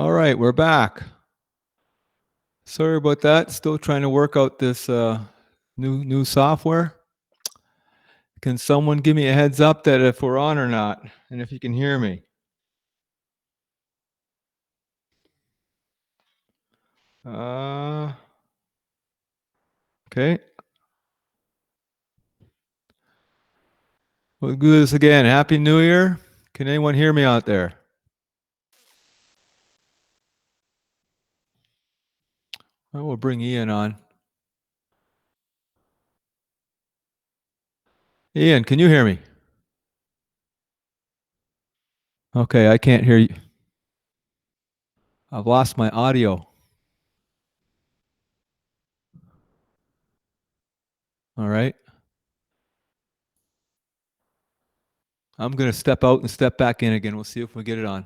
All right, we're back. Sorry about that. Still trying to work out this new software. Can someone give me a heads up that if we're on or not, and if you can hear me? Okay. We'll do this again. Happy New Year. Can anyone hear me out there? Well, we'll bring Ian on. Ian, can you hear me? Okay, I can't hear you. I've lost my audio. All right. I'm going to step out and step back in again. We'll see if we get it on.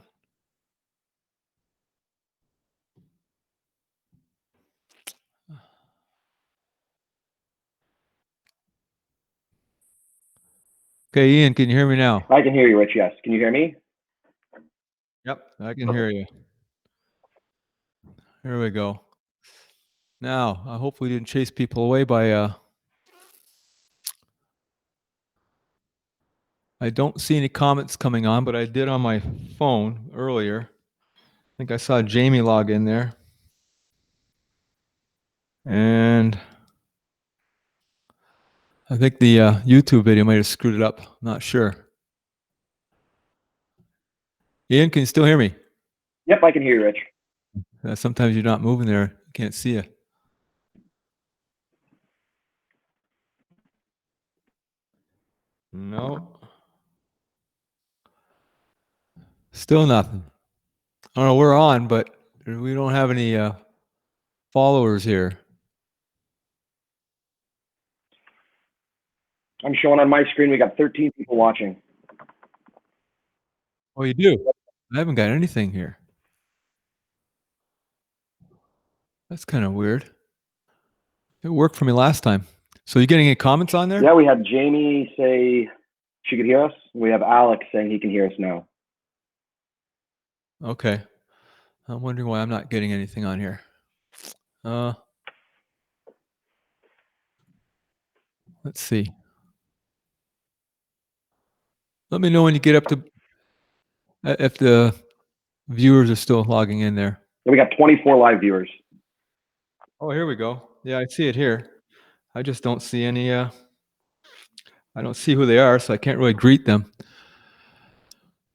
Okay, Ian, can you hear me now? I can hear you, Rich, yes. Can you hear me? Yep, I can hear you. Here we go. Now, I hope we didn't chase people away by... I don't see any comments coming on, but I did on my phone earlier. I think I saw Jamie log in there. And I think the YouTube video might have screwed it up. I'm not sure. Ian, can you still hear me? Yep, I can hear you, Rich. Sometimes you're not moving there. I can't see you. No. Still nothing. I don't know, we're on, but we don't have any followers here. I'm showing on my screen we got 13 people watching. Oh, you do? I haven't got anything here. That's kind of weird. It worked for me last time. So you getting any comments on there? Yeah, we had Jamie say she could hear us. We have Alex saying he can hear us now. Okay. I'm wondering why I'm not getting anything on here. Let's see. Let me know when you get up to if the viewers are still logging in there. We got 24 live viewers. Oh, here we go. Yeah, I see it here. I just don't see any. I don't see who they are, so I can't really greet them.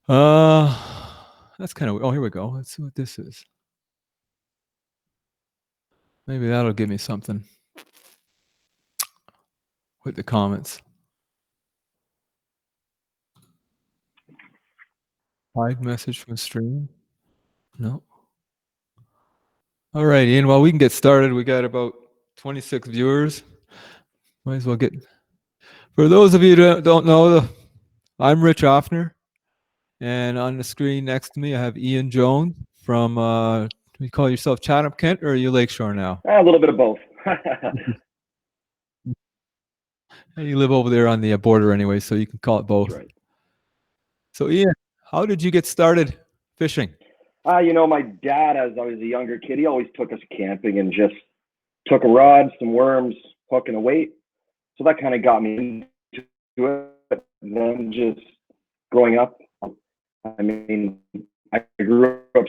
That's kind of. Oh, here we go. Let's see what this is. Maybe that'll give me something with the comments. Hide message from stream. No. All right, Ian. Well, we can get started. We got about 26 viewers. Might as well get. For those of you that don't know, I'm Rich Offner, and on the screen next to me, I have Ian Jones from. You call yourself Chatham Kent, or are you Lakeshore now? A little bit of both. You live over there on the border anyway, so you can call it both. That's right. So, Ian, how did you get started fishing? My dad, as I was a younger kid, he always took us camping and just took a rod, some worms, hook, and a weight. So that kind of got me into it. And then just growing up, I mean, I grew up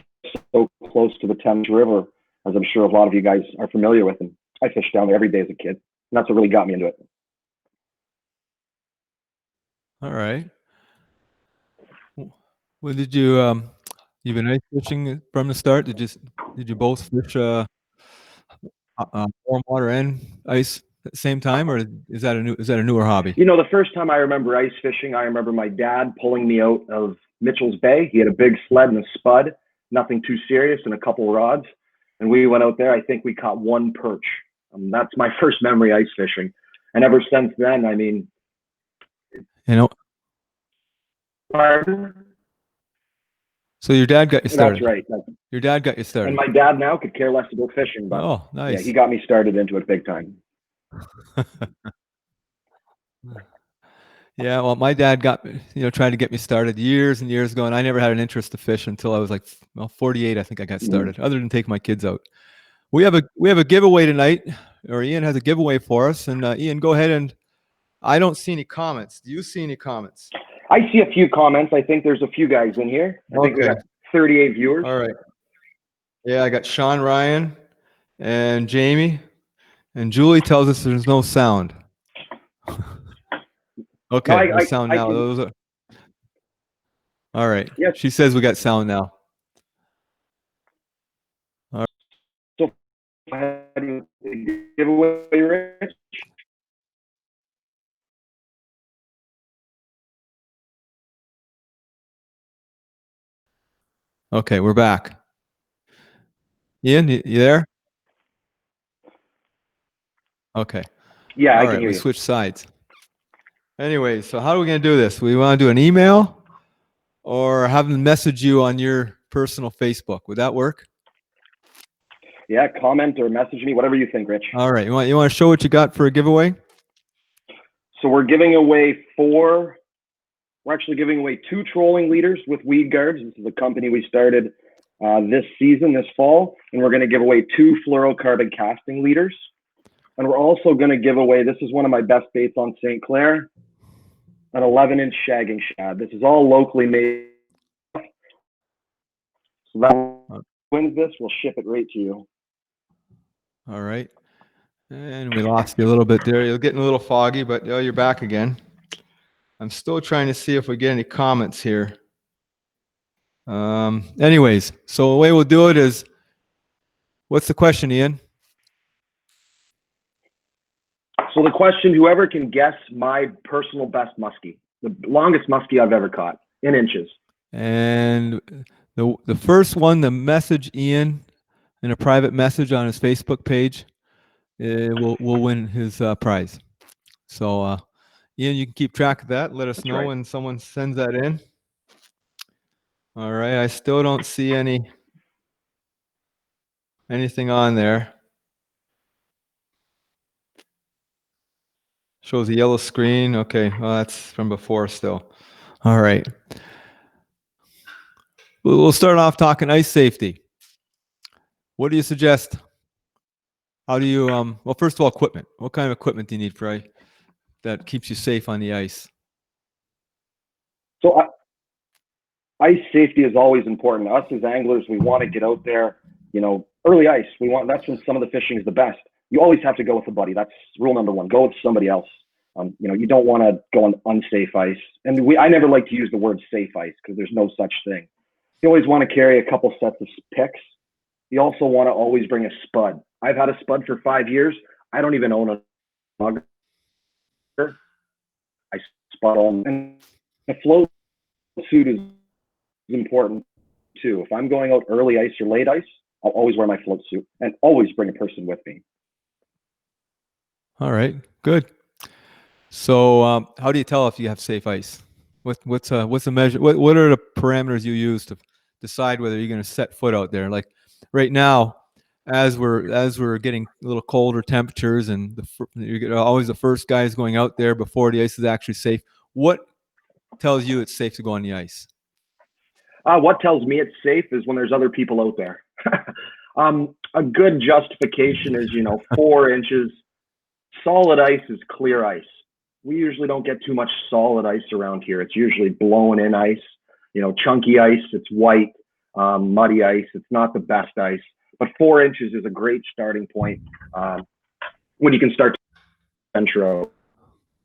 so close to the Thames River, as I'm sure a lot of you guys are familiar with. And I fished down there every day as a kid. And that's what really got me into it. All right. Well, did you you've been ice fishing from the start? Did you both fish warm water and ice at the same time, or is that a newer hobby? The first time I remember ice fishing, I remember my dad pulling me out of Mitchell's Bay. He had a big sled and a spud, nothing too serious, and a couple rods. And we went out there. I think we caught one perch. That's my first memory ice fishing. And ever since then, I mean, pardon? So your dad got you started. That's right. Your dad got you started. And my dad now could care less to go fishing, but oh, nice. Yeah, he got me started into it big time. Yeah, well, my dad got me, trying to get me started years and years ago, and I never had an interest to fish until I was like, 48. I think I got Mhm. started. Other than take my kids out, we have a giveaway tonight, or Ian has a giveaway for us. And Ian, go ahead. And I don't see any comments. Do you see any comments? I see a few comments. I think there's a few guys in here. I think we Okay. got 38 viewers. All right. Yeah, I got Sean Ryan and Jamie, and Julie tells us there's no sound. No, Okay, there's sound I now. can. Those are all right. Yes. She says we got sound now. So go ahead and give away, Rich. Okay, we're back. Ian, you there? Okay. Yeah, All I can right, hear we you. switched sides. Anyway, so how are we going to do this? We want to do an email or have them message you on your personal Facebook. Would that work? Yeah, comment or message me, whatever you think, Rich. All right. You want to show what you got for a giveaway? So we're giving away we're actually giving away 2 trolling leaders with weed guards. This is a company we started this season, this fall, and we're going to give away 2 fluorocarbon casting leaders. And we're also going to give away, this is one of my best baits on St. Clair, an 11-inch shagging shad. This is all locally made. So that wins this, we'll ship it right to you. All right. And we lost you a little bit there. You're getting a little foggy, but you're back again. I'm still trying to see if we get any comments here. Anyways, so the way we'll do it is, what's the question, Ian? So the question, whoever can guess my personal best muskie, the longest muskie I've ever caught in inches. And the first one, the message Ian in a private message on his Facebook page, will win his prize. So Ian, you can keep track of that. Let us That's know right. when someone sends that in. All right, I still don't see anything on there. Shows a yellow screen. Okay, well, that's from before still. All right. We'll start off talking ice safety. What do you suggest? How do you well, first of all, equipment. What kind of equipment do you need for that keeps you safe on the ice? So ice safety is always important. Us as anglers, we want to get out there, early ice. That's when some of the fishing is the best. You always have to go with a buddy. That's rule number 1. Go with somebody else. You don't want to go on unsafe ice. And I never like to use the word safe ice because there's no such thing. You always want to carry a couple sets of picks. You also want to always bring a spud. I've had a spud for 5 years. I don't even own a mugger. I spud on. And the float suit is important too. If I'm going out early ice or late ice, I'll always wear my float suit and always bring a person with me. All right, good. So how do you tell if you have safe ice? What's the measure? What are the parameters you use to decide whether you're going to set foot out there? Like right now, as we're getting a little colder temperatures, and you're always the first guys going out there before the ice is actually safe. What tells you it's safe to go on the ice? What tells me it's safe is when there's other people out there. A good justification is 4 inches. Solid ice is clear ice. We usually don't get too much solid ice around here. It's usually blown in ice, chunky ice. It's white, muddy ice. It's not the best ice, but 4 inches is a great starting point when you can start to venture out.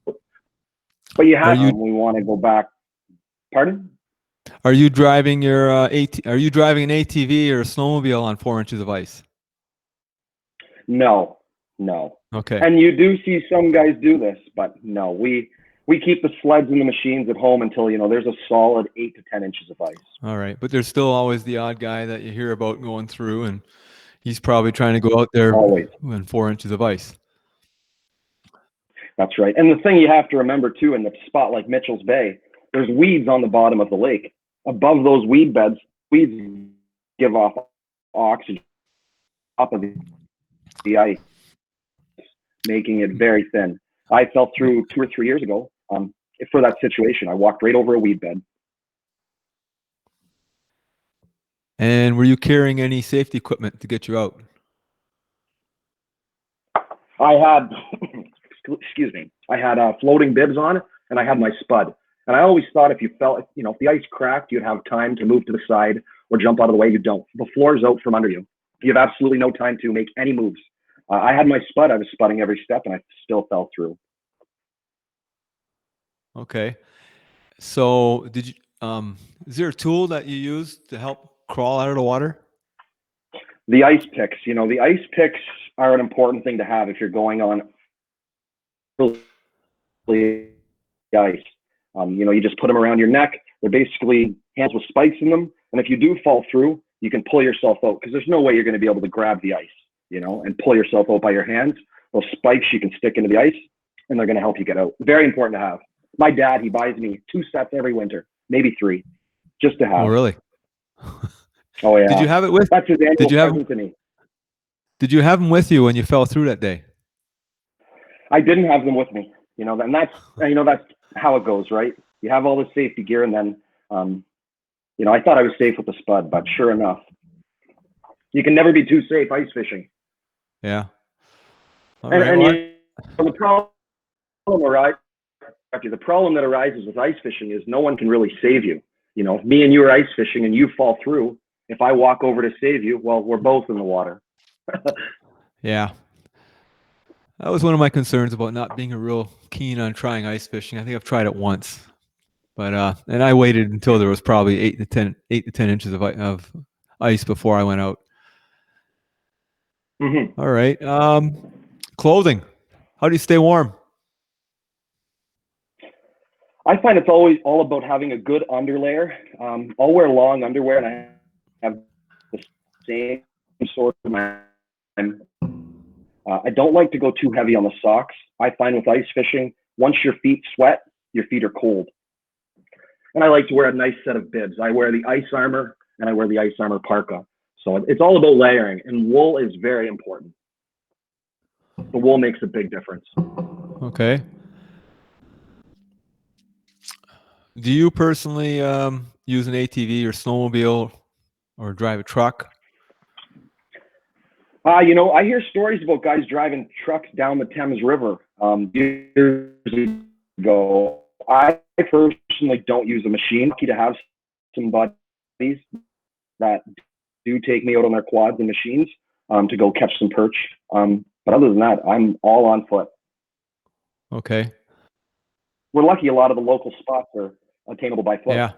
But we want to go back. Pardon? Are you driving Are you driving an ATV or a snowmobile on 4 inches of ice? No. Okay. And you do see some guys do this, but no, we keep the sleds and the machines at home until there's a solid 8 to 10 inches of ice. All right, but there's still always the odd guy that you hear about going through, and he's probably trying to go out there Always. in 4 inches of ice. That's right. And the thing you have to remember too, in the spot like Mitchell's Bay, there's weeds on the bottom of the lake. Above those weed beds, weeds give off oxygen up of the ice, making it very thin. I fell through 2 or 3 years ago. for that situation. I walked right over a weed bed. And were you carrying any safety equipment to get you out? I had, excuse me, I had floating bibs on, and I had my spud. And I always thought if you felt, if the ice cracked, you'd have time to move to the side or jump out of the way. You don't. The floor is out from under you. You have absolutely no time to make any moves. I had my spud. I was spudding every step, and I still fell through. Okay. So did you, is there a tool that you use to help crawl out of the water? The ice picks, the ice picks are an important thing to have if you're going on the ice. You just put them around your neck. They're basically hands with spikes in them. And if you do fall through, you can pull yourself out because there's no way you're going to be able to grab the ice, and pull yourself out by your hands. Those spikes you can stick into the ice, and they're going to help you get out. Very important to have. My dad, he buys me 2 sets every winter, maybe 3, just to have. Oh, really? Oh, yeah. Did you have it with? That's his annual present to me. Did you have them with you when you fell through that day? I didn't have them with me, and that's how it goes, right? You have all the safety gear, and then, I thought I was safe with the spud, but sure enough, you can never be too safe ice fishing. Yeah. The problem that arises with ice fishing is no one can really save you. If me and you are ice fishing and you fall through, if I walk over to save you, well, we're both in the water. Yeah. That was one of my concerns about not being real keen on trying ice fishing. I think I've tried it once, but and I waited until there was probably 8 to 10 inches of ice before I went out. Mm-hmm. All right. Clothing. How do you stay warm? I find it's always all about having a good underlayer. I'll wear long underwear, and I have the same sort of I don't like to go too heavy on the socks. I find with ice fishing, once your feet sweat, your feet are cold. And I like to wear a nice set of bibs. I wear the ice armor, and I wear the ice armor parka. So it's all about layering, and wool is very important. The wool makes a big difference. Okay. Do you personally use an ATV or snowmobile or drive a truck? I hear stories about guys driving trucks down the Thames River years ago. I personally don't use a machine. Lucky to have some buddies that do take me out on their quads and machines to go catch some perch. But other than that, I'm all on foot. Okay. We're lucky a lot of the local spots are attainable by foot. Yeah.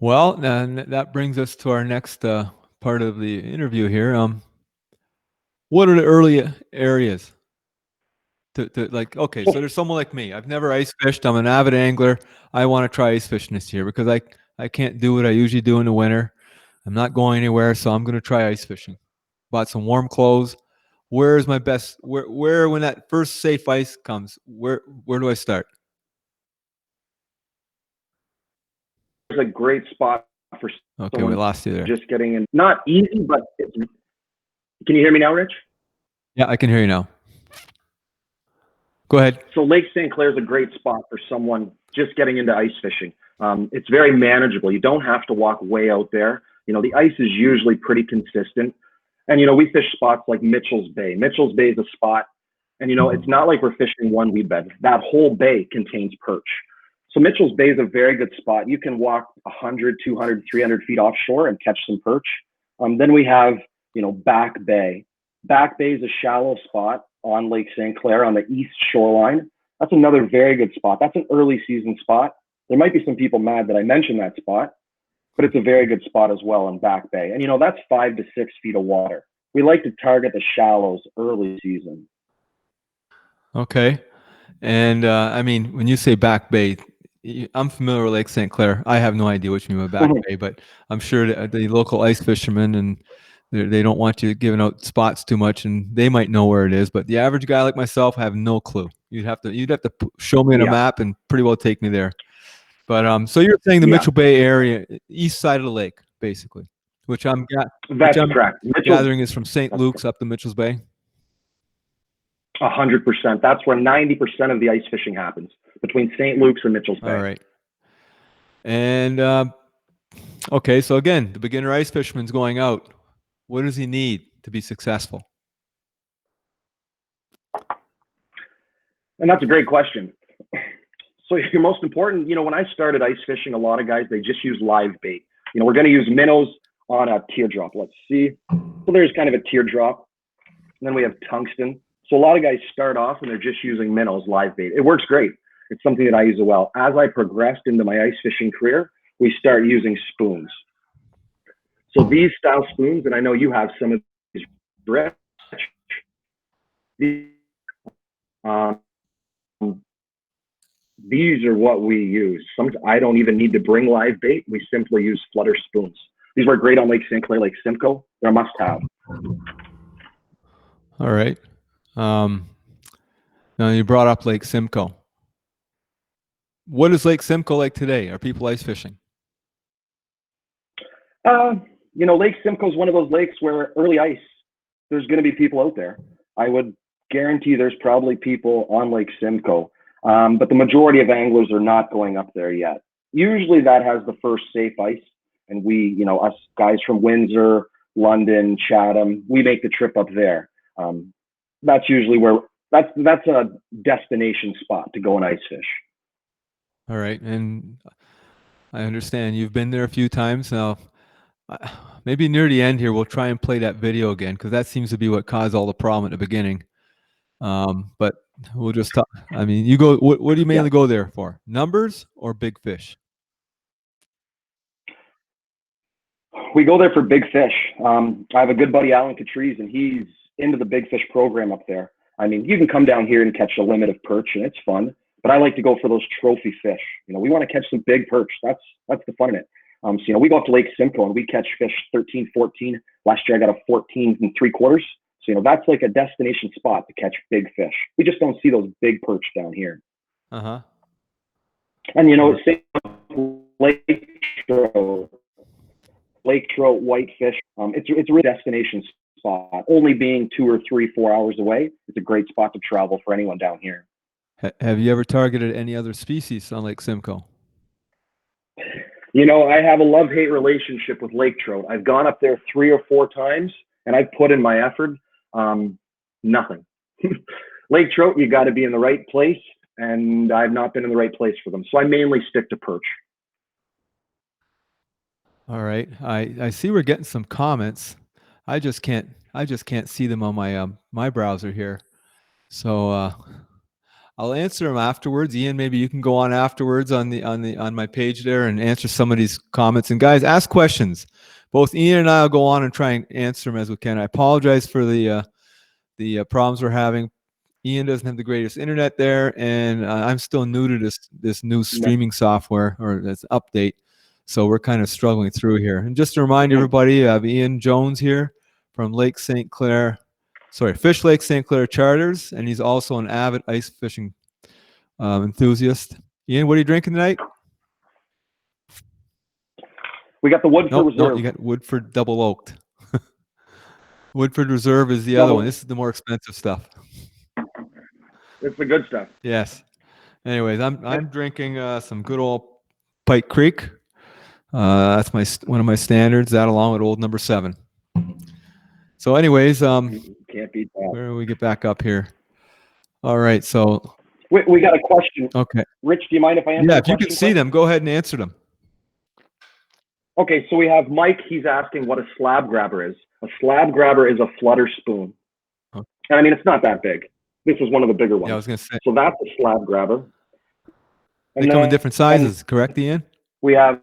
Well, and that brings us to our next part of the interview here. What are the early areas to like? Okay, so there's someone like me. I've never ice fished. I'm an avid angler. I want to try ice fishing this year because I can't do what I usually do in the winter. I'm not going anywhere, so I'm going to try ice fishing. Bought some warm clothes. Where's my best? Where when that first safe ice comes? Where do I start? It's a great spot for Okay, we lost you there. Just getting in. Not easy, but can you hear me now, Rich? Yeah, I can hear you now. Go ahead. So Lake St. Clair is a great spot for someone just getting into ice fishing. It's very manageable. You don't have to walk way out there. The ice is usually pretty consistent. And, we fish spots like Mitchell's Bay. Mitchell's Bay is a spot. And, it's not like we're fishing one weed bed. That whole bay contains perch. So Mitchell's Bay is a very good spot. You can walk 100, 200, 300 feet offshore and catch some perch. Then we have, Back Bay. Back Bay is a shallow spot on Lake St. Clair on the east shoreline. That's another very good spot. That's an early season spot. There might be some people mad that I mentioned that spot, but it's a very good spot as well in Back Bay. And, that's 5 to 6 feet of water. We like to target the shallows early season. Okay. And when you say Back Bay, I'm familiar with Lake St. Clair. I have no idea what you mean by Back Bay, but I'm sure the local ice fishermen and they don't want you giving out spots too much, and they might know where it is. But the average guy like myself, I have no clue. You'd have to show me on a map and pretty well take me there. But so you're saying the Mitchell Bay area, east side of the lake, basically, which I'm correct. gathering is from St. Luke's up to Mitchell's Bay. 100%. That's where 90% of the ice fishing happens. between St. Luke's and Mitchell's Bay. All right. And okay, so again, the beginner ice fisherman's going out. What does he need to be successful? And that's a great question. So your most important, when I started ice fishing, a lot of guys, they just use live bait. We're going to use minnows on a teardrop. Let's see. So there's kind of a teardrop. And then we have tungsten. So a lot of guys start off and they're just using minnows, live bait. It works great. It's something that I use as well. As I progressed into my ice fishing career, we start using spoons. So these style spoons, and I know you have some of these, Rich. These are what we use. I don't even need to bring live bait. We simply use flutter spoons. These work great on Lake St. Clair, Lake Simcoe. They're a must-have. All right. Now you brought up Lake Simcoe. What is Lake Simcoe like today? Are people ice fishing? Lake Simcoe is one of those lakes where early ice, there's going to be people out there. I would guarantee there's probably people on Lake Simcoe, but the majority of anglers are not going up there yet. Usually that has the first safe ice, and we, us guys from Windsor, London, Chatham, we make the trip up there. That's usually where that's a destination spot to go and ice fish. All right, and I understand you've been there a few times now. Maybe near the end here, we'll try and play that video again, because that seems to be what caused all the problem at the beginning. But we'll just talk. I mean, you go. What do you mainly go there for? Numbers or big fish? We go there for big fish. I have a good buddy, Alan Catrice, and he's into the big fish program up there. I mean, you can come down here and catch a limit of perch, and it's fun. But I like to go for those trophy fish. We want to catch some big perch. That's the fun in it. So, we go up to Lake Simcoe and we catch fish 13, 14. Last year I got a 14 3/4. So, that's like a destination spot to catch big fish. We just don't see those big perch down here. Uh-huh. And, same Lake trout, whitefish. It's a real destination spot. Only being 2 or 3, 4 hours away, it's a great spot to travel for anyone down here. Have you ever targeted any other species on Lake Simcoe? I have a love-hate relationship with lake trout. I've gone up there 3 or 4 times, and I've put in my effort. Nothing. Lake trout, you got to be in the right place, and I've not been in the right place for them. So I mainly stick to perch. All right. I see we're getting some comments. I just can't see them on my my browser here. So I'll answer them afterwards. Ian, maybe you can go on afterwards on my page there and answer some of these comments. And guys, ask questions. Both Ian and I will go on and try and answer them as we can. I apologize for the problems we're having. Ian doesn't have the greatest internet there, and I'm still new to this new streaming software or this update. So we're kind of struggling through here. And just to remind everybody, I have Ian Jones here from Fish Lake St. Clair Charters, and he's also an avid ice fishing enthusiast. Ian, what are you drinking tonight? We got the Woodford Reserve. No, you got Woodford Double Oaked. Woodford Reserve is the other one. This is the more expensive stuff. It's the good stuff. Yes. Anyways, I'm drinking some good old Pike Creek. That's one of my standards. That along with Old Number 7. So, anyways, Can't beat that. where do we get back up here? All right. So we got a question. Okay. Rich, do you mind if I answer? Yeah, if you can see them, go ahead and answer them. Okay, so we have Mike. He's asking what a slab grabber is. A slab grabber is a flutter spoon. Okay. And I mean, it's not that big. This is one of the bigger ones. Yeah, I was going to say. So that's a slab grabber. They come in different sizes, correct, Ian? We have.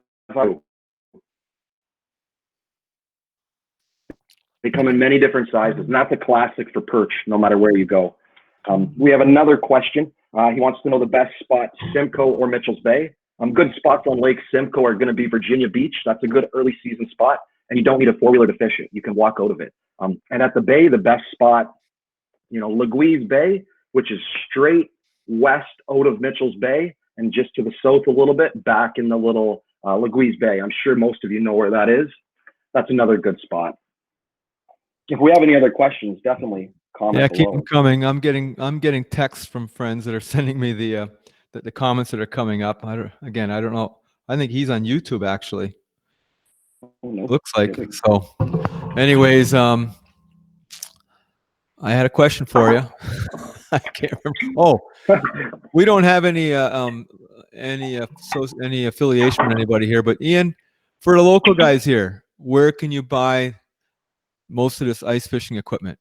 They come in many different sizes, and that's a classic for perch, no matter where you go. We have another question. He wants to know the best spot, Simcoe or Mitchell's Bay. Good spots on Lake Simcoe are going to be Virginia Beach. That's a good early season spot, and you don't need a 4-wheeler to fish it. You can walk out of it. And at the bay, the best spot, Laguise Bay, which is straight west out of Mitchell's Bay, and just to the south a little bit, back in the little Laguise Bay. I'm sure most of you know where that is. That's another good spot. If we have any other questions, definitely comment below. Keep them coming. I'm getting texts from friends that are sending me the the comments that are coming up. I don't know. I think he's on YouTube actually. Oh, no Looks like kidding. so. Anyways, I had a question for you. I can't remember. Oh, we don't have any affiliation with anybody here, but Ian, for the local guys here, where can you buy most of this ice fishing equipment?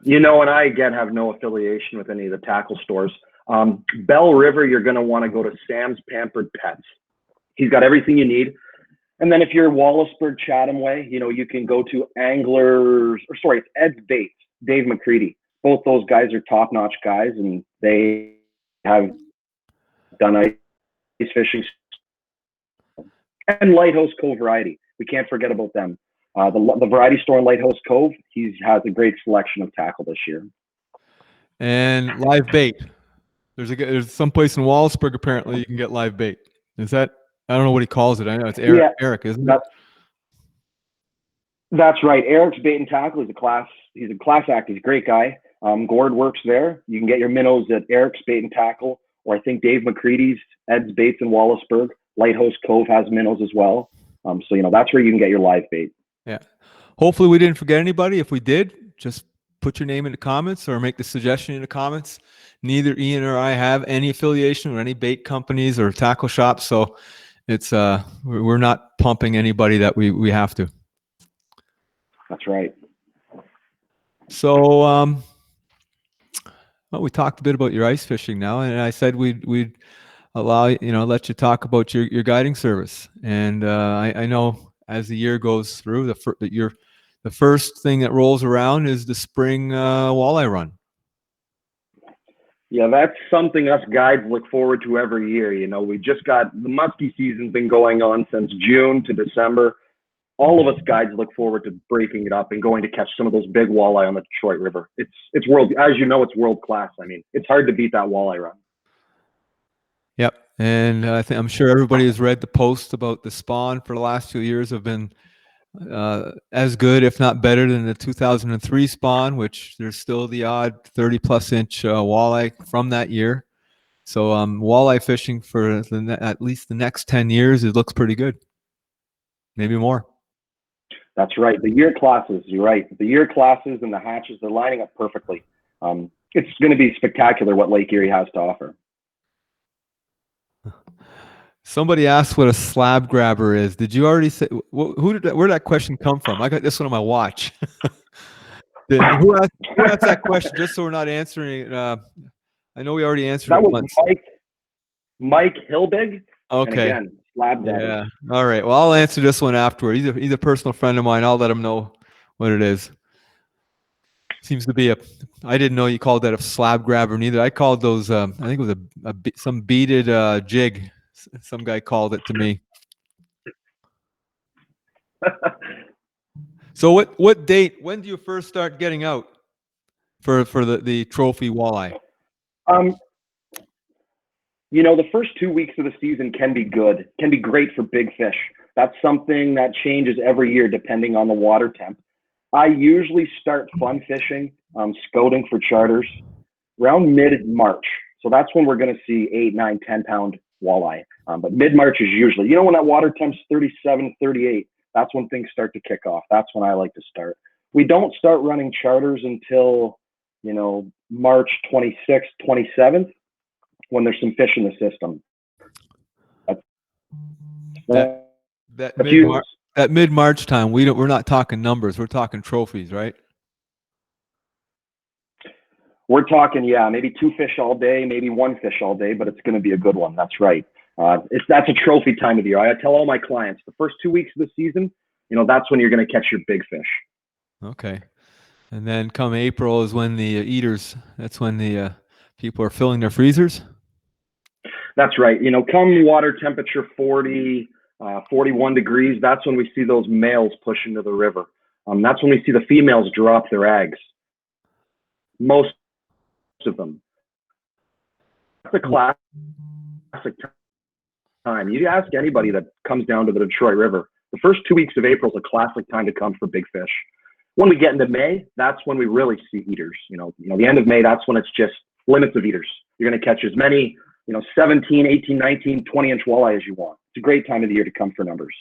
You know, and I again have no affiliation with any of the tackle stores. Bell River, you're going to want to go to Sam's Pampered Pets. He's got everything you need. And then if you're Wallaceburg, Chatham way, you know, you can go to it's Ed's Baits, Dave McCready. Both those guys are top-notch guys, and they have done ice fishing. And Lighthouse Cove Variety. We can't forget about them. The variety store in Lighthouse Cove, he has a great selection of tackle this year. And live bait. There's some place in Wallaceburg apparently you can get live bait. Is that, I don't know what he calls it. I know it's Eric, Yeah, Eric, isn't it? That's right. Eric's Bait and Tackle is he's a class act. He's a great guy. Gord works there. You can get your minnows at Eric's Bait and Tackle, or I think Dave McCready's Ed's Baits in Wallaceburg. Lighthouse Cove has minnows as well. So, you know, that's where you can get your live bait. Yeah. Hopefully we didn't forget anybody. If we did, just put your name in the comments or make the suggestion in the comments. Neither Ian or I have any affiliation with any bait companies or tackle shops. So it's we're not pumping anybody that we have to. That's right. So well, we talked a bit about your ice fishing now, and I said we'd let you talk about your guiding service. And I know as the year goes through, the first thing that rolls around is the spring walleye run. Yeah, that's something us guides look forward to every year. You know, we just got the muskie season's been going on since June to December. All of us guides look forward to breaking it up and going to catch some of those big walleye on the Detroit River. It's as you know, it's world class. I mean, it's hard to beat that walleye run. Yep, and I'm sure everybody has read the post about the spawn for the last 2 years have been as good, if not better, than the 2003 spawn, which there's still the odd 30-plus inch walleye from that year. So walleye fishing for at least the next 10 years, it looks pretty good. Maybe more. That's right. The year classes, you're right. The year classes and the hatches, they're lining up perfectly. It's going to be spectacular what Lake Erie has to offer. Somebody asked what a slab grabber is. Did you already say? Where did that question come from? I got this one on my watch. Who asked that question? Just so we're not answering it. I know we already answered that it was once. Mike Hilbig. Okay. And again, slab grabber. Yeah. All right. Well, I'll answer this one afterward. He's a personal friend of mine. I'll let him know what it is. Seems to be I didn't know you called that a slab grabber neither. I called those. I think it was some beaded jig. Some guy called it to me. So what date? When do you first start getting out for the trophy walleye? You know, the first 2 weeks of the season can be great for big fish. That's something that changes every year depending on the water temp. I usually start fun fishing, scouting for charters around mid-March. So that's when we're going to see 8, 9, 10-pound walleye. But mid-March is usually, when that water temp's 37, 38, that's when things start to kick off. That's when I like to start. We don't start running charters until, March 26th, 27th, when there's some fish in the system. That mid-March time, we're not talking numbers. We're talking trophies, right? We're talking, maybe 2 fish all day, maybe 1 fish all day, but it's going to be a good one. That's right. That's a trophy time of the year. I tell all my clients the first 2 weeks of the season, that's when you're going to catch your big fish. Okay. And then come April is when the eaters, that's when the people are filling their freezers. That's right. Come water temperature 40, 41 degrees, that's when we see those males push into the river. That's when we see the females drop their eggs. Most of them. That's a classic time. You ask anybody that comes down to the Detroit River, the first 2 weeks of April is a classic time to come for big fish. When we get into May, that's when we really see eaters. The end of May, that's when it's just limits of eaters. You're going to catch as many, 17, 18, 19, 20-inch walleye as you want. It's a great time of the year to come for numbers.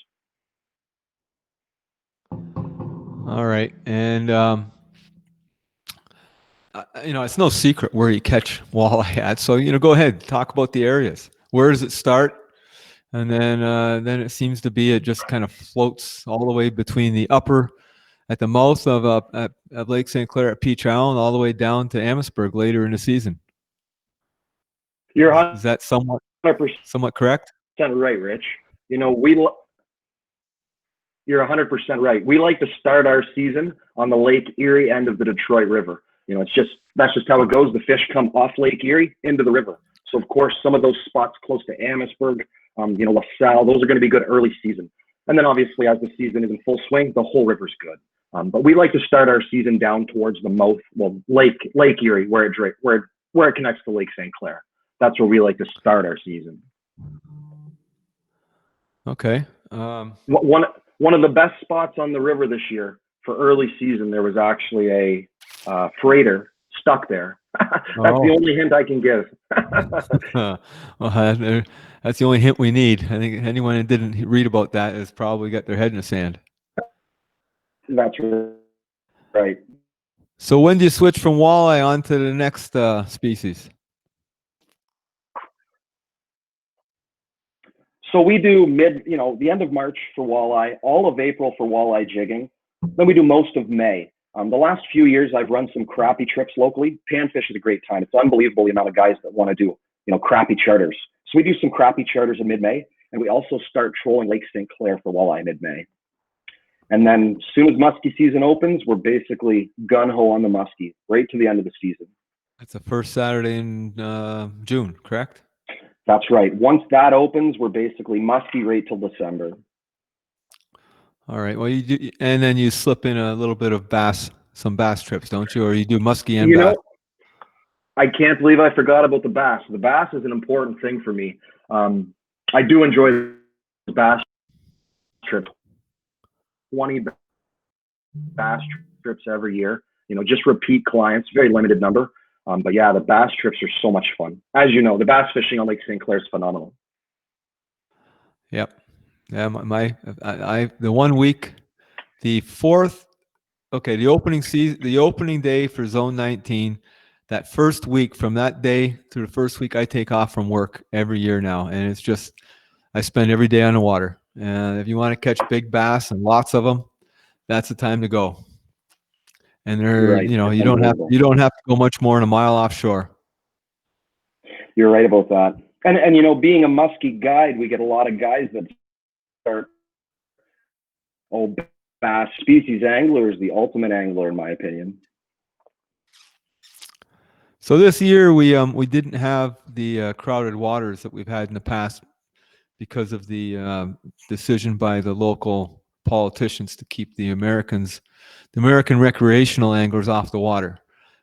All right. And, it's no secret where you catch walleye at. So, go ahead, talk about the areas. Where does it start? And then it seems to be it just kind of floats all the way between the upper at the mouth of at Lake St. Clair at Peach Island all the way down to Amherstburg later in the season. You're Is that somewhat 100% correct? right, Rich. You're 100% right. We like to start our season on the Lake Erie end of the Detroit River. That's just how it goes. The fish come off Lake Erie into the river. So of course, some of those spots close to Amherstburg, LaSalle, those are going to be good early season. And then obviously, as the season is in full swing, the whole river's good. But we like to start our season down towards the mouth, Lake Erie, where it connects to Lake St. Clair. That's where we like to start our season. Okay. One of the best spots on the river this year for early season, there was actually a freighter stuck there. That's the only hint I can give. Well, that's the only hint we need. I think anyone who didn't read about that has probably got their head in the sand. That's right. So when do you switch from walleye on to the next species? So we do the end of March for walleye, all of April for walleye jigging. Then we do most of May. The last few years, I've run some crappie trips locally. Panfish is a great time. It's unbelievable the amount of guys that want to do, crappie charters. So we do some crappie charters in mid-May, and we also start trolling Lake St. Clair for walleye mid-May. And then as soon as muskie season opens, we're basically gun-ho on the muskie right to the end of the season. That's the first Saturday in June, correct? That's right. Once that opens, we're basically muskie right till December. All right. Well, you do, and then you slip in a little bit of some bass trips, don't you? Or you do muskie and bass? I can't believe I forgot about the bass. The bass is an important thing for me. I do enjoy the bass trip. 20 bass trips every year. Just repeat clients, very limited number. But yeah, the bass trips are so much fun. As you know, the bass fishing on Lake St. Clair is phenomenal. Yep. Yeah, the 1 week, the opening day for Zone 19, that first week, from that day to the first week I take off from work every year now. And it's just, I spend every day on the water. And if you want to catch big bass and lots of them, that's the time to go. And Right. you don't have to go much more than a mile offshore. You're right about that. And being a muskie guide, we get a lot of guys that start, bass species angler is the ultimate angler, in my opinion. So this year we didn't have the crowded waters that we've had in the past because of the decision by the local politicians to keep the American recreational anglers off the water.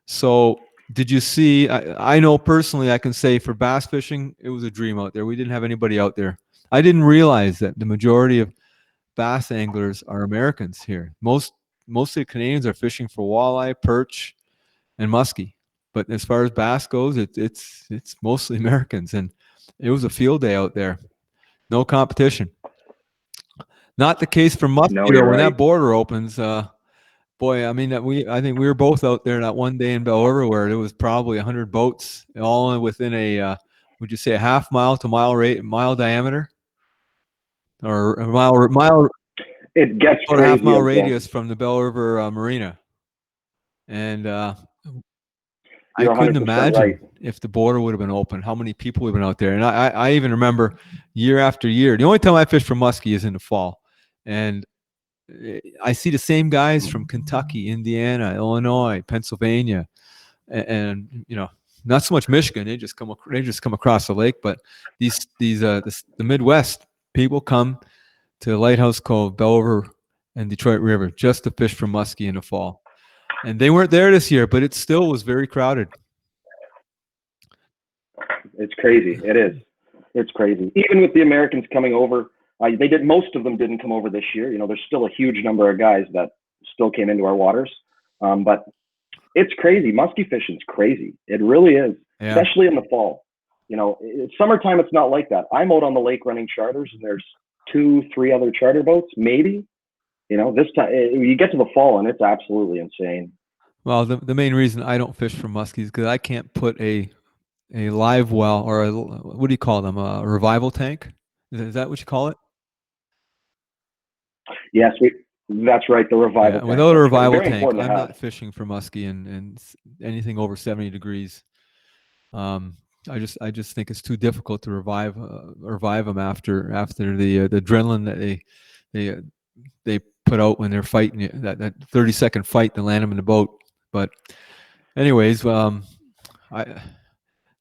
So did you see, I know personally, I can say for bass fishing, it was a dream out there. We didn't have anybody out there. I didn't realize that the majority of bass anglers are Americans here. Most of the Canadians are fishing for walleye, perch, and muskie. But as far as bass goes, it's mostly Americans, and it was a field day out there. No competition. Not the case for muskie. No, you're when right. that border opens, boy, I mean, I think we were both out there that one day in Belle River where there was probably 100 boats, all within a would you say a half mile to mile diameter, or a mile? It gets about crazy. A half mile radius from the Belle River Marina, and I couldn't imagine right. if the border would have been open, how many people would have been out there. And I even remember year after year. The only time I fish for muskie is in the fall, and I see the same guys from Kentucky, Indiana, Illinois, Pennsylvania, and not so much Michigan. They just come across the lake. But the Midwest people come to Lighthouse Cove, Belle River, and Detroit River just to fish for muskie in the fall. And they weren't there this year, but it still was very crowded. It's crazy. It is. It's crazy. Even with the Americans coming over, most of them didn't come over this year. There's still a huge number of guys that still came into our waters. But it's crazy. Muskie fishing's crazy. It really is. Yeah. especially in the fall. It's summertime. It's not like that. I'm out on the lake running charters, and there's 2-3 other charter boats, maybe. This time you get to the fall, and it's absolutely insane. Well, the main reason I don't fish for muskies is because I can't put a live well, or what do you call them? A revival tank? Is that what you call it? Yes, that's right. The revival tank. Without a That's right. revival Very tank, important to I'm have. not fishing for muskie and anything over 70 degrees. I just think it's too difficult to revive them after the adrenaline that they put out when they're fighting that 30-second fight to land them in the boat. But anyways, the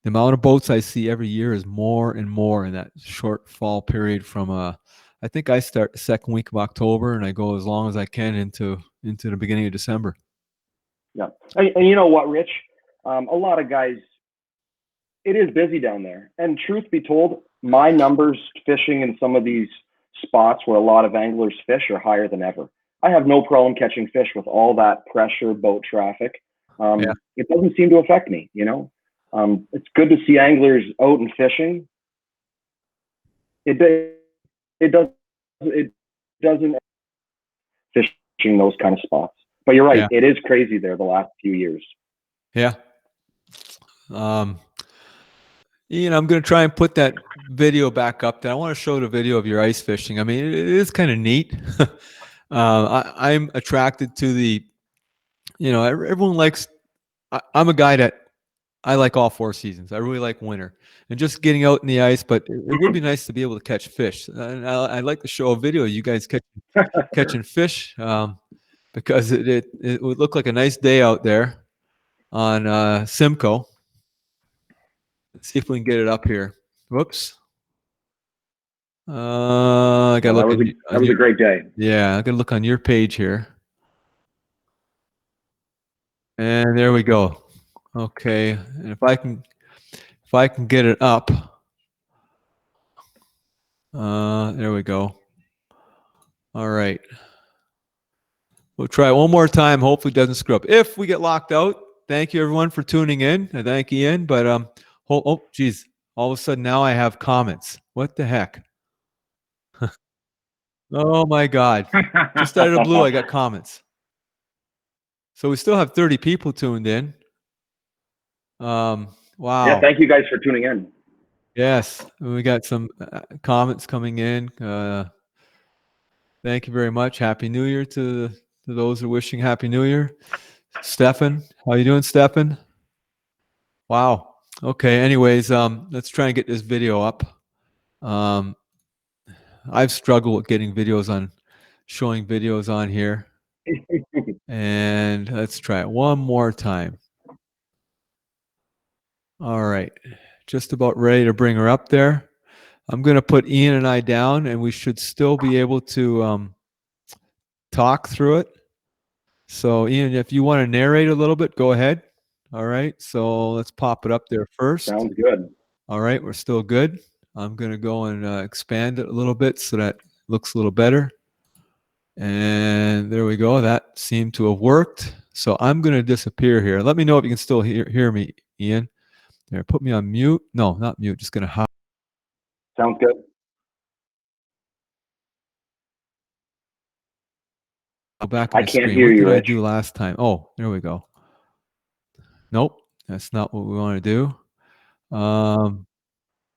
amount of boats I see every year is more and more in that short fall period from I think I start the second week of October and I go as long as I can into the beginning of December. Yeah. And you know what, Rich? A lot of guys, it is busy down there. And truth be told, my numbers fishing in some of these spots where a lot of anglers fish are higher than ever. I have no problem catching fish with all that pressure, boat traffic. It doesn't seem to affect me, It's good to see anglers out and fishing. It doesn't fishing those kind of spots. But you're right, Yeah. It is crazy there the last few years. Yeah. Ian, I'm going to try and put that video back up there. I want to show the video of your ice fishing. I mean, it is kind of neat. I'm attracted to the, everyone likes, I'm a guy that I like all 4 seasons. I really like winter and just getting out in the ice, but it would be nice to be able to catch fish. And I'd like to show a video of you guys catching fish because it would look like a nice day out there on Simcoe. Let's see if we can get it up here. Whoops. I gotta look. That was a great day. Yeah, I gotta look on your page here. And there we go. Okay, and if I can get it up. There we go. All right. We'll try it one more time. Hopefully it doesn't screw up. If we get locked out, thank you everyone for tuning in. I thank Ian. But geez, all of a sudden now I have comments. What the heck? Oh my God! Just out of the blue, I got comments. So we still have 30 people tuned in. Wow. Yeah, thank you guys for tuning in. Yes, we got some comments coming in. Thank you very much. Happy New Year to those who are wishing Happy New Year. Stefan, how you doing, Stefan? Wow. Okay. Anyways, let's try and get this video up. I've struggled with getting showing videos on here. And let's try it one more time. All right. Just about ready to bring her up there. I'm going to put Ian and I down, and we should still be able to talk through it. So, Ian, if you want to narrate a little bit, go ahead. All right. So let's pop it up there first. Sounds good. All right. We're still good. I'm going to go and expand it a little bit so that looks a little better. And there we go. That seemed to have worked. So I'm going to disappear here. Let me know if you can still hear me, Ian. There, put me on mute. No, not mute. Just going to hide. Sounds good. Go back on the can't screen. hear What you, did I Rich. do last time? Oh, there we go. Nope, that's not what we want to do.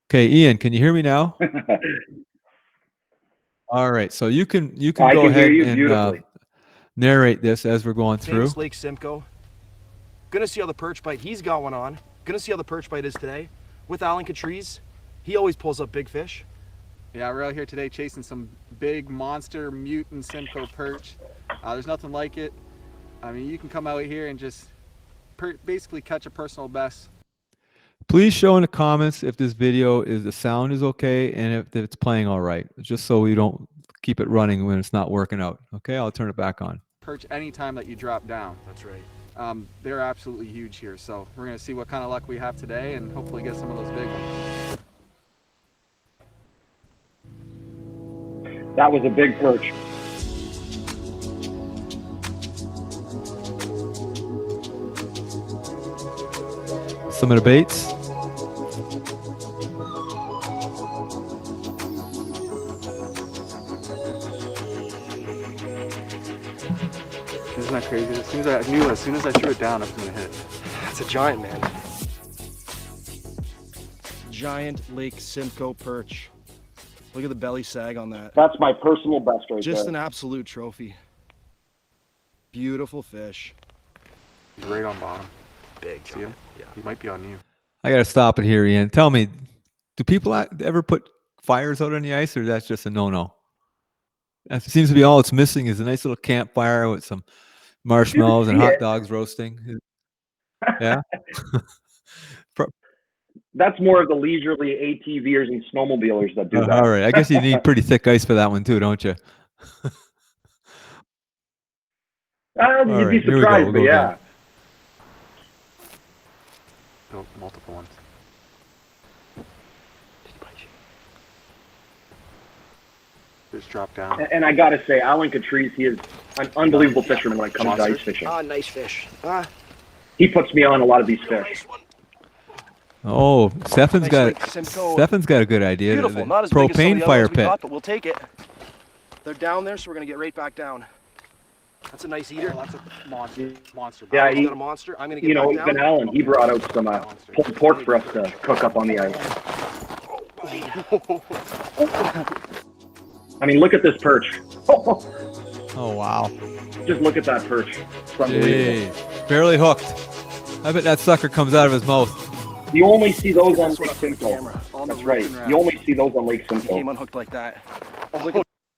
Okay, Ian, can you hear me now? All right, so you can go ahead and narrate this as we're going through. Famous Lake Simcoe. Gonna see how the perch bite. He's got one on. Gonna see how the perch bite is today. With Alan Catrice, he always pulls up big fish. Yeah, we're out here today chasing some big monster mutant Simcoe perch. There's nothing like it. I mean, you can come out here and just basically catch a personal best. Please show in the comments if this video the sound is okay and if it's playing all right, just so we don't keep it running when it's not working out. Okay, I'll turn it back on. Perch anytime that you drop down. That's right. They're absolutely huge here, so we're gonna see what kind of luck we have today and hopefully get some of those big ones. That was a big perch. some of the baits. Isn't that crazy? As soon as I threw it down, it's gonna hit. That's a giant, man. Giant Lake Simcoe perch. Look at the belly sag on that. That's my personal best right Just there. an absolute trophy. Beautiful fish. He's right on bottom. Big. See him? Yeah. He might be on you. I gotta stop it here, Ian. Tell me, do people ever put fires out on the ice, or that's just a no-no? It seems to be all it's missing is a nice little campfire with some marshmallows and see hot it. dogs roasting. Yeah. That's more of the leisurely ATVers and snowmobilers that do that. All right. I guess you need pretty thick ice for that one too, don't you? You'd right, be here we go. surprised, We'll but go yeah. again. Oh, multiple ones. Just drop down. And I gotta say, Alan Catrice, he is an unbelievable fisherman when it comes to ice fishing. Ah, nice fish. Ah, He puts me on a lot of these fish. nice one. Oh, Stefan's Nice got Lake Simcoe. Stefan's got a good idea. Beautiful. The Not as big as some of propane the other fire ones we pit. caught, but we'll take it. They're down there, so we're gonna get right back down. That's a nice eater. Oh, that's a monster. Yeah, He's got a monster. I'm gonna get You know, back even down. Alan, he brought out some pulled pork for us to cook up on the ice. I mean, look at this perch. Oh wow. Just look at that perch. It's unbelievable. Jeez. Barely hooked. I bet that sucker comes out of his mouth. You only see those on That's what Lake I put on the Simcoe. camera. On That's the right. ripping You wrap. only see those on Lake He came Simcoe. unhooked like that.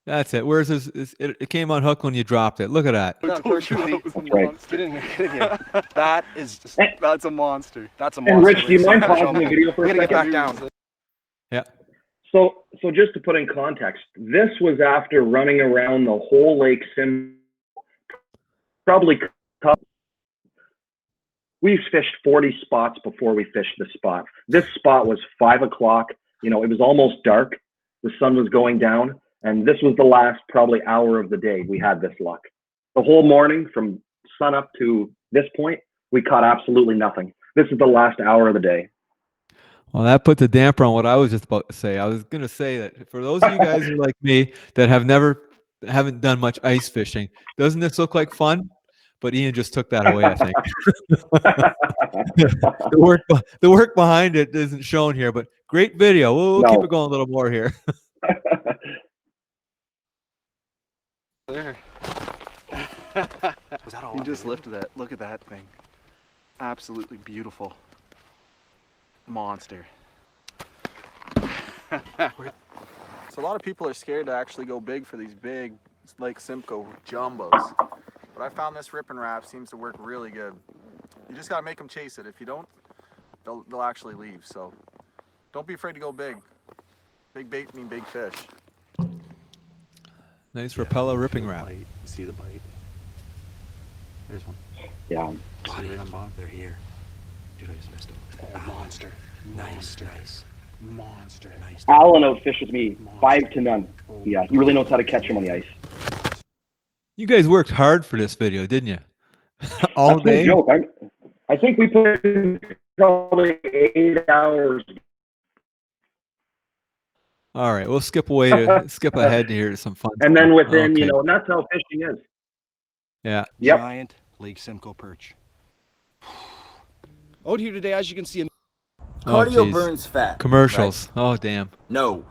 That's it. Where's his? It came unhooked when you dropped it. Look at that. Of course, you leave. Right. Get in here. Get in here. That is just, That's a monster. that's a monster. And Rich, do you mind Show pausing me. the video for We a gotta get second? back down. Yeah. So just to put in context, this was after running around the whole Lake Simcoe. Probably, we fished 40 spots before we fished this spot. This spot was 5 o'clock. You know, it was almost dark. The sun was going down. And this was the last probably hour of the day we had this luck. The whole morning from sun up to this point, we caught absolutely nothing. This is the last hour of the day. Well, that put the damper on what I was just about to say. I was going to say that for those of you guys who are like me that haven't done much ice fishing, doesn't this look like fun? But Ian just took that away, I think. the work behind it isn't shown here, but great video. We'll keep it going a little more here. There. Was that all? He just lifted that. Look at that thing. Absolutely beautiful. Monster. So a lot of people are scared to actually go big for these big Lake Simcoe jumbos. But I found this rip and wrap seems to work really good. You just gotta make them chase it. If you don't, they'll actually leave. So don't be afraid to go big. Big bait mean big fish. Nice Rapella ripping wrap. Bite. See the bite. There's one. Yeah. See right on bottom. They're here. Dude, I just missed him. Oh, monster. Nice. Monster. Nice. Alan outfishes me 5-0. Yeah, he really knows how to catch him on the ice. You guys worked hard for this video, didn't you? All That's no day. joke. I think we put in probably 8 hours. All right, we'll skip ahead here to some fun. And then within, Okay. and that's how fishing is. Yeah. Yep. Giant Lake Simcoe perch. Out here today, as you can see, Cardio geez. burns fat. Commercials. Oh, damn. No.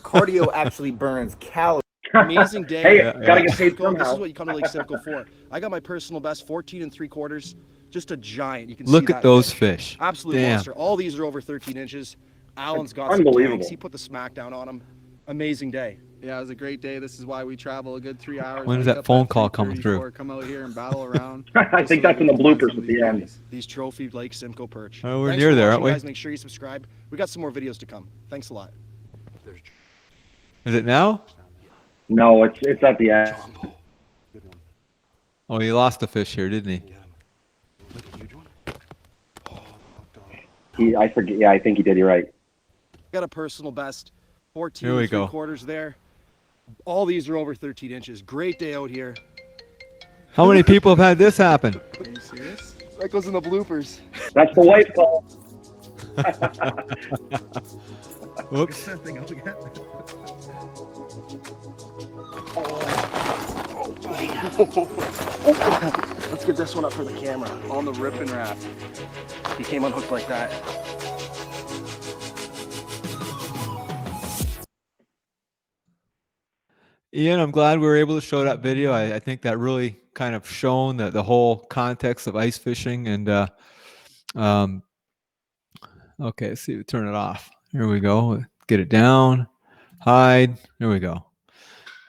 Cardio actually burns calories. amazing day. Hey, Yeah, gotta yeah. get paid This somehow. is what you come to Lake Simcoe for. I got my personal best, 14 3/4. Just a giant. You can Look see at that those fish. fish. Absolute Damn. monster. All these are over 13 inches. Alan's got some Unbelievable. tanks. He put the smack down on them. Amazing day. Yeah, it was a great day. This is why we travel a good 3 hours. When is Wake that up phone at call coming 3:34, through? Come out here and battle around. I just think so that's that in the we can find bloopers some at of the these end. goodies. These trophy Lake Simcoe perch. Oh, we're Thanks near for there, watching, aren't we? Guys, make sure you subscribe. We got some more videos to come. Thanks a lot. Is it now? No, it's at the end. Good one. Oh, he lost a fish here, didn't he? I forget. Yeah, I think he did. You're right. Got a personal best, 14 Here we go. 3/4 there. All these are over 13 inches. Great day out here. How many people have had this happen? Are you serious? That goes in the bloopers. That's the wife call. Whoops. Let's get this one up for the camera. On the rip and wrap. He came unhooked like that. Ian, I'm glad we were able to show that video. I think that really kind of shown the whole context of ice fishing. And okay, let's see, turn it off. Here we go. Get it down. Hide. There we go.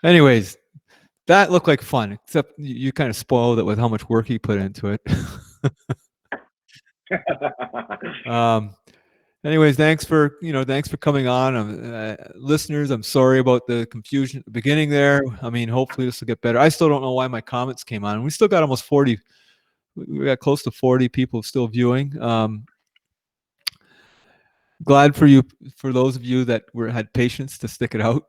Anyways, that looked like fun, except you kind of spoiled it with how much work you put into it. Anyways, thanks for coming on. Listeners, I'm sorry about the confusion at the beginning there. I mean, hopefully this will get better. I still don't know why my comments came on. We still got almost 40. We got close to 40 people still viewing. Glad for you, for those of you that had patience to stick it out.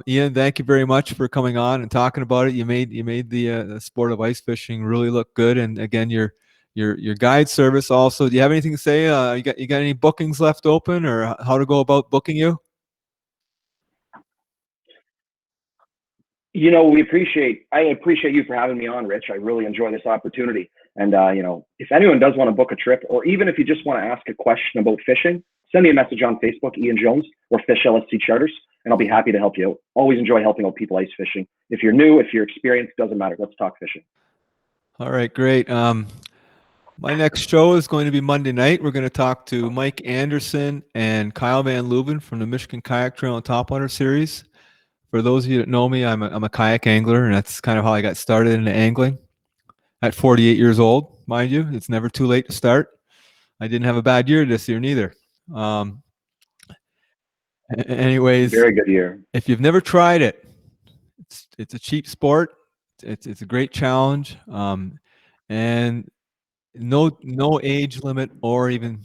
Ian, thank you very much for coming on and talking about it. You made the sport of ice fishing really look good. And again, your guide service also. Do you have anything to say? You got any bookings left open, or how to go about booking you? You know, I appreciate you for having me on, Rich. I really enjoy this opportunity. And, you know, if anyone does want to book a trip, or even if you just want to ask a question about fishing, send me a message on Facebook, Ian Jones, or Fish LSC Charters, and I'll be happy to help you out. Always enjoy helping out people ice fishing. If you're new, if you're experienced, doesn't matter. Let's talk fishing. All right, great. My next show is going to be Monday night. We're going to talk to Mike Anderson and Kyle Van Leuven from the Michigan Kayak Trail and Topwater series. For those of you that know me, I'm a kayak angler, and that's kind of how I got started into angling at 48 years old. Mind you, it's never too late to start. I didn't have a bad year this year neither. Anyways, very good year. If you've never tried it, it's a cheap sport. It's a great challenge, and no age limit, or even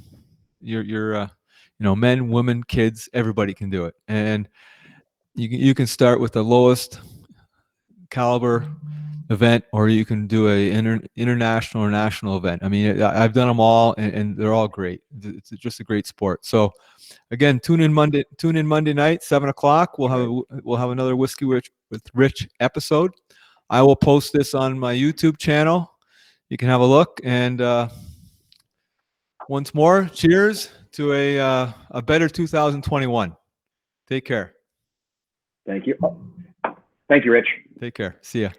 your men, women, kids, everybody can do it. And you can start with the lowest caliber event, or you can do a international or national event. I mean, I've done them all, and they're all great. It's just a great sport. So again, tune in Monday night, 7:00. We'll have another Whiskey with Rich episode. I will post this on my YouTube channel. You can have a look. And once more, cheers to a better 2021. Take care. Thank you. Thank you, Rich. Take care. See ya.